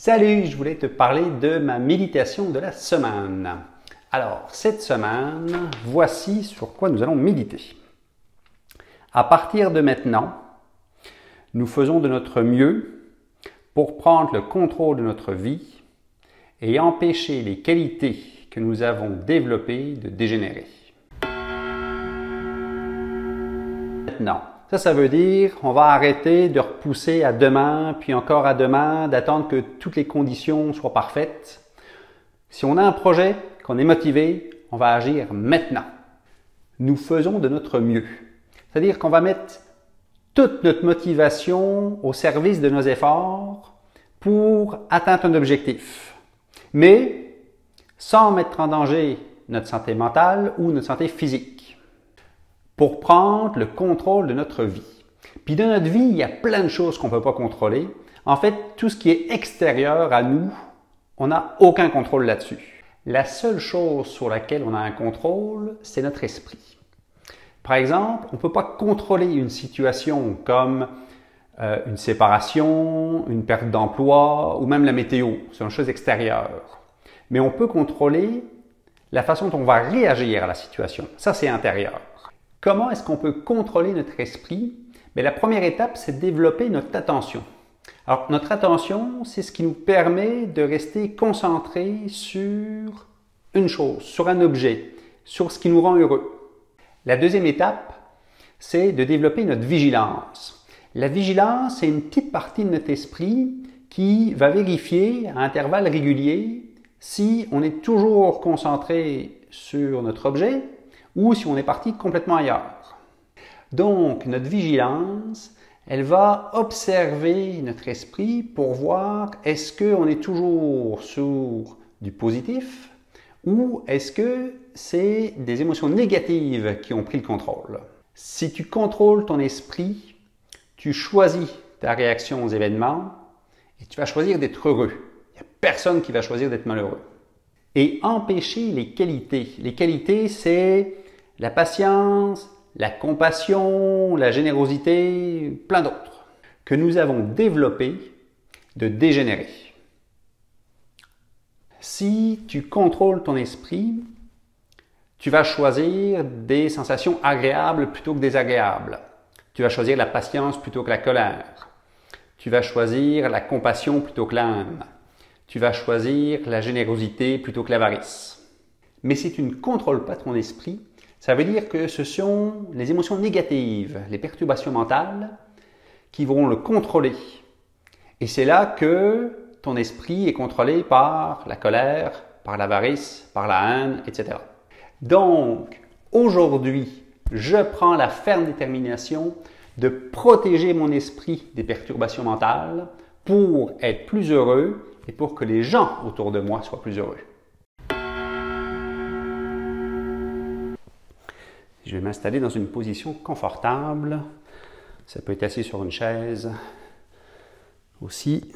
Salut, je voulais te parler de ma méditation de la semaine. Alors, cette semaine, voici sur quoi nous allons méditer. À partir de maintenant, nous faisons de notre mieux pour prendre le contrôle de notre vie et empêcher les qualités que nous avons développées de dégénérer. Maintenant, ça veut dire on va arrêter de repousser à demain, puis encore à demain, d'attendre que toutes les conditions soient parfaites. Si on a un projet, qu'on est motivé, on va agir maintenant. Nous faisons de notre mieux. C'est-à-dire qu'on va mettre toute notre motivation au service de nos efforts pour atteindre un objectif. Mais sans mettre en danger notre santé mentale ou notre santé physique. Pour prendre le contrôle de notre vie. Puis dans notre vie, il y a plein de choses qu'on ne peut pas contrôler. En fait, tout ce qui est extérieur à nous, on n'a aucun contrôle là-dessus. La seule chose sur laquelle on a un contrôle, c'est notre esprit. Par exemple, on ne peut pas contrôler une situation comme une séparation, une perte d'emploi ou même la météo. C'est une chose extérieure. Mais on peut contrôler la façon dont on va réagir à la situation. Ça, c'est intérieur. Comment est-ce qu'on peut contrôler notre esprit? Bien, la première étape, c'est de développer notre attention. Alors, notre attention, c'est ce qui nous permet de rester concentré sur une chose, sur un objet, sur ce qui nous rend heureux. La deuxième étape, c'est de développer notre vigilance. La vigilance, c'est une petite partie de notre esprit qui va vérifier à intervalles réguliers si on est toujours concentré sur notre objet ou si on est parti complètement ailleurs. Donc, notre vigilance, elle va observer notre esprit pour voir est-ce qu'on est toujours sur du positif ou est-ce que c'est des émotions négatives qui ont pris le contrôle. Si tu contrôles ton esprit, tu choisis ta réaction aux événements et tu vas choisir d'être heureux. Il n'y a personne qui va choisir d'être malheureux. Et empêcher les qualités. Les qualités, c'est la patience, la compassion, la générosité, plein d'autres, que nous avons développées de dégénérer. Si tu contrôles ton esprit, tu vas choisir des sensations agréables plutôt que désagréables. Tu vas choisir la patience plutôt que la colère. Tu vas choisir la compassion plutôt que la haine. Tu vas choisir la générosité plutôt que l'avarice. Mais si tu ne contrôles pas ton esprit, ça veut dire que ce sont les émotions négatives, les perturbations mentales qui vont le contrôler. Et c'est là que ton esprit est contrôlé par la colère, par l'avarice, par la haine, etc. Donc, aujourd'hui, je prends la ferme détermination de protéger mon esprit des perturbations mentales pour être plus heureux et pour que les gens autour de moi soient plus heureux. Je vais m'installer dans une position confortable. Ça peut être assis sur une chaise aussi.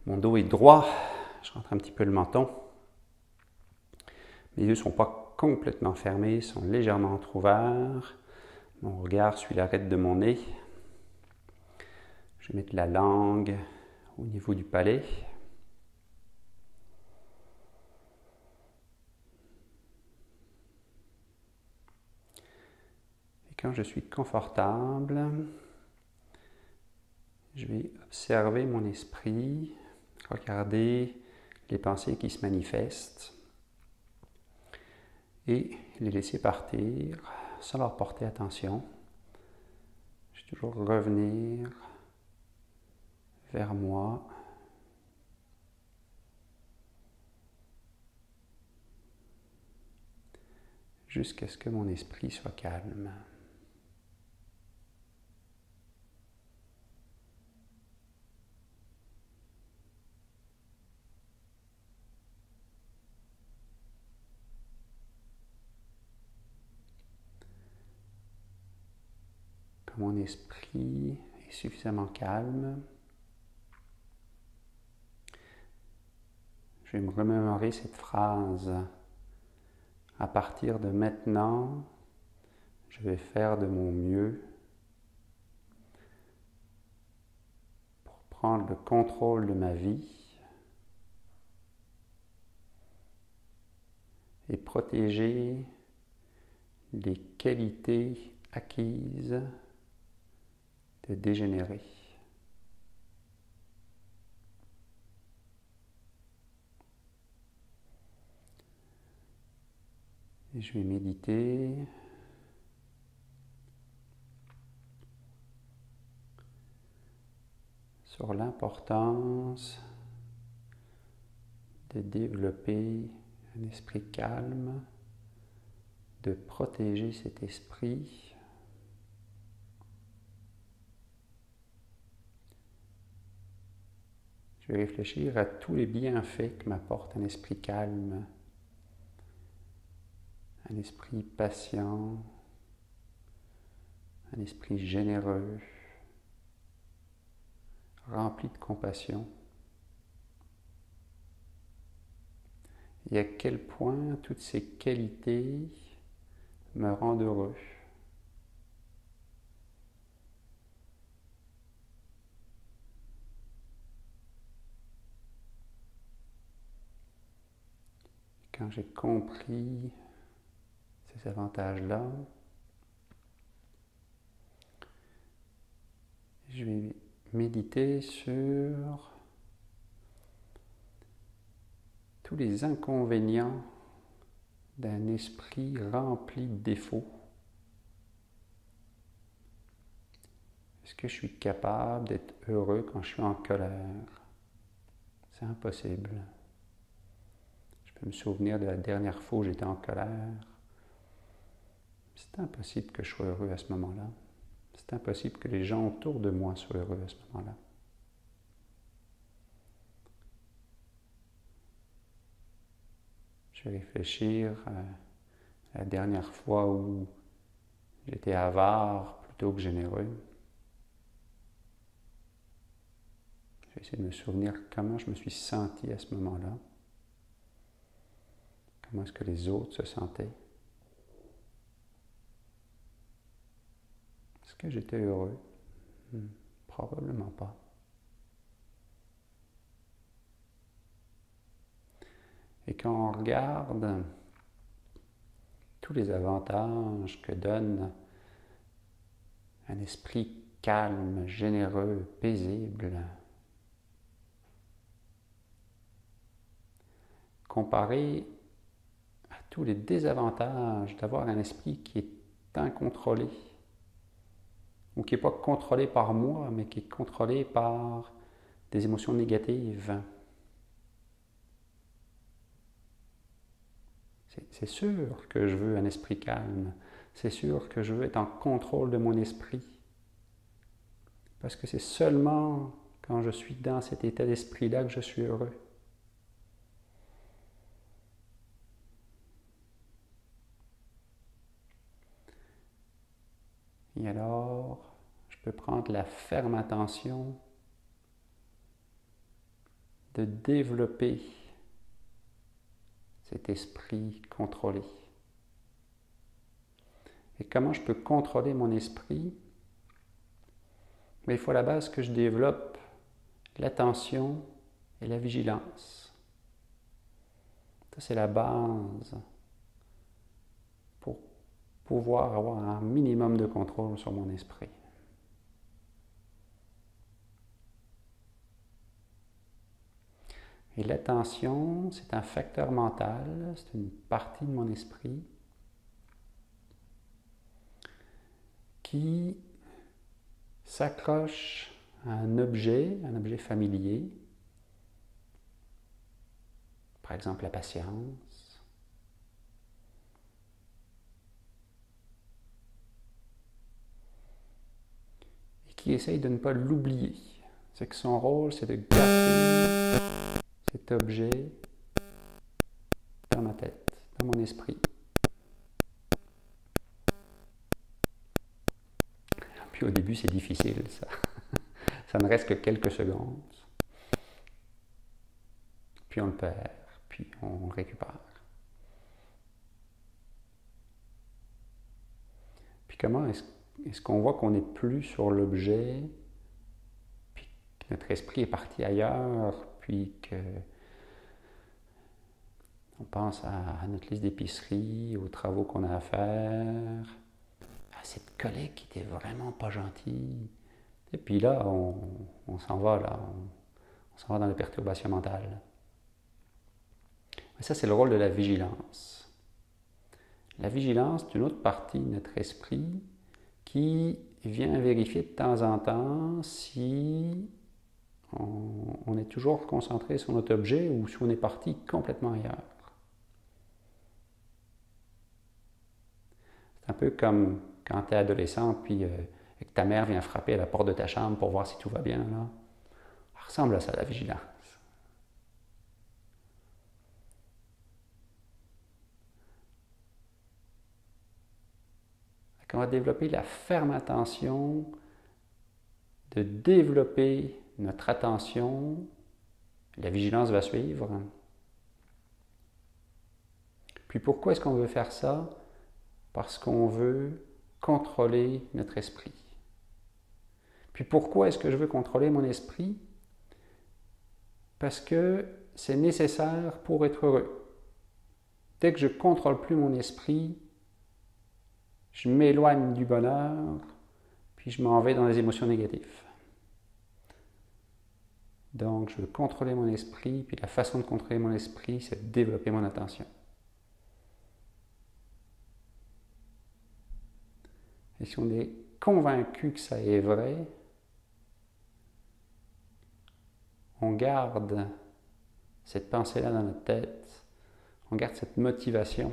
Mon dos est droit. Je rentre un petit peu le menton. Mes yeux ne sont pas complètement fermés, ils sont légèrement entrouverts. Mon regard suit l'arête de mon nez. Je vais mettre la langue au niveau du palais. Quand je suis confortable, je vais observer mon esprit, regarder les pensées qui se manifestent et les laisser partir sans leur porter attention. Je vais toujours revenir vers moi. Jusqu'à ce que mon esprit soit calme. Quand mon esprit est suffisamment calme, je vais me remémorer cette phrase. À partir de maintenant, je vais faire de mon mieux pour prendre le contrôle de ma vie et protéger les qualités acquises de dégénérer. Et je vais méditer sur l'importance de développer un esprit calme, de protéger cet esprit je vais réfléchir à tous les bienfaits que m'apporte un esprit calme, un esprit patient, un esprit généreux, rempli de compassion. Et à quel point toutes ces qualités me rendent heureux. Quand j'ai compris ces avantages-là, je vais méditer sur tous les inconvénients d'un esprit rempli de défauts. Est-ce que je suis capable d'être heureux quand je suis en colère? C'est impossible. Je peux me souvenir de la dernière fois où j'étais en colère. C'est impossible que je sois heureux à ce moment-là. C'est impossible que les gens autour de moi soient heureux à ce moment-là. Je vais réfléchir à la dernière fois où j'étais avare plutôt que généreux. Je vais essayer de me souvenir comment je me suis senti à ce moment-là. Comment est-ce que les autres se sentaient? Est-ce que j'étais heureux? Probablement pas. Et quand on regarde tous les avantages que donne un esprit calme, généreux, paisible, comparé à tous les désavantages d'avoir un esprit qui est incontrôlé, ou qui n'est pas contrôlé par moi, mais qui est contrôlé par des émotions négatives. C'est sûr que je veux un esprit calme, c'est sûr que je veux être en contrôle de mon esprit, parce que c'est seulement quand je suis dans cet état d'esprit-là que je suis heureux. Et alors, je peux prendre la ferme intention de développer cet esprit contrôlé. Et comment je peux contrôler mon esprit? Mais il faut à la base que je développe l'attention et la vigilance. Ça, c'est la base pour pouvoir avoir un minimum de contrôle sur mon esprit. Et l'attention, c'est un facteur mental, c'est une partie de mon esprit qui s'accroche à un objet familier, par exemple la patience, et qui essaye de ne pas l'oublier. C'est que son rôle, c'est de garder cet objet dans ma tête, dans mon esprit. Puis au début, c'est difficile, ça. Ça ne reste que quelques secondes. Puis on le perd, puis on le récupère. Puis comment est-ce qu'on voit qu'on n'est plus sur l'objet, puis notre esprit est parti ailleurs, puis que on pense à notre liste d'épicerie, aux travaux qu'on a à faire, à cette collègue qui était vraiment pas gentille. Et puis là, on s'en va, on s'en va dans les perturbations mentales. Mais ça, c'est le rôle de la vigilance. La vigilance, c'est une autre partie de notre esprit qui vient vérifier de temps en temps si on est toujours concentré sur notre objet ou si on est parti complètement ailleurs. C'est un peu comme quand tu es adolescent puis que ta mère vient frapper à la porte de ta chambre pour voir si tout va bien. Là. Ça ressemble à ça, la vigilance. On va développer la ferme attention de développer notre attention. La vigilance va suivre. Puis pourquoi est-ce qu'on veut faire ça? Parce qu'on veut contrôler notre esprit. Puis pourquoi est-ce que je veux contrôler mon esprit? Parce que c'est nécessaire pour être heureux. Dès que je ne contrôle plus mon esprit, je m'éloigne du bonheur, puis je m'en vais dans les émotions négatives. Donc, je veux contrôler mon esprit, puis la façon de contrôler mon esprit, c'est de développer mon attention. Et si on est convaincu que ça est vrai, on garde cette pensée-là dans notre tête, on garde cette motivation.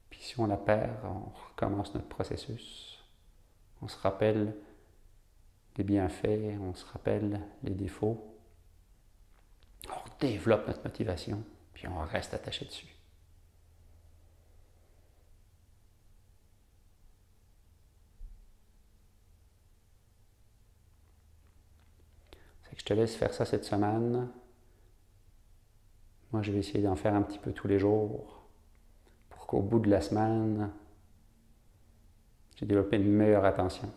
Puis si on la perd, on recommence notre processus. On se rappelle les bienfaits, on se rappelle les défauts. On développe notre motivation, puis on reste attaché dessus. C'est que je te laisse faire ça cette semaine. Moi, je vais essayer d'en faire un petit peu tous les jours pour qu'au bout de la semaine, j'ai développé une meilleure attention.